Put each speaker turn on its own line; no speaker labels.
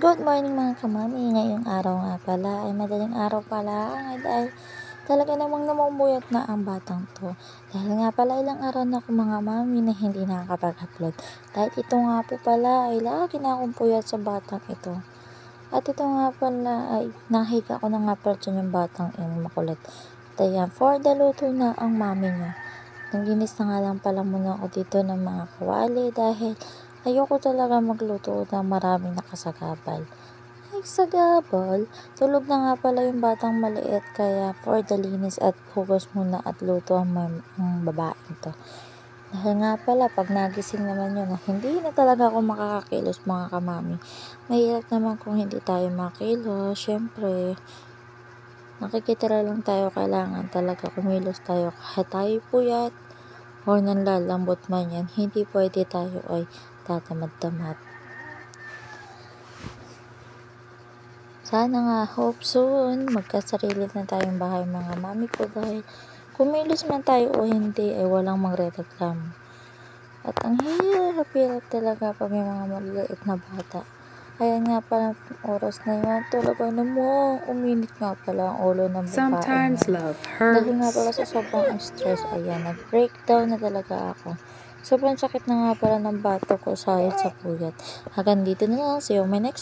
Good morning mga kamami. Ngayong araw nga pala ay madaling araw pala dahil talaga namang namumuyat na ang batang to. Dahil nga pala ilang araw na ako mga mami na hindi nakakapag-upload. Dahil ito nga po pala ay lagi na akong puyat sa batang ito. At ito nga pala ay nahiga ko na nga pala dyan yung batang yung makulit. At ayan, for the luto na ang mami niya. Naglinis na nga lang pala muna ako dito ng mga kawali dahil ayoko talaga magluto na maraming nakasagabal. Ay, sagabal. Tulog na nga pala yung batang maliit kaya for the linis at hugas muna at luto ang babaeng to. Dahil nga pala pag nagising naman yun na hindi na talaga ako makakakilos mga kamami. Mahirap naman kung hindi tayo makilos. Syempre, nakikitira lang tayo, kailangan talaga kumilos tayo kahit tayo puyat o nanlalambot man yan, hindi pwede tayo ay tatamad-tamad. Sana nga, hope soon, magkasarili na tayong bahay mga mami ko dahil kumilos man tayo o hindi ay walang magre-reklamo. At ang hirap-hirap talaga pag may mga maliliit na bata. Ayan nga pala oras na yun, talaga namang uminit nga pala ang ulo ng babae.
Sometimes love hurts.
Dahil nga pala sa sobrang stress, ayan, nag-breakdown na talaga ako. Sobrang sakit na nga pala ng bato ko sa puyat. Hanggang dito na lang, see you my next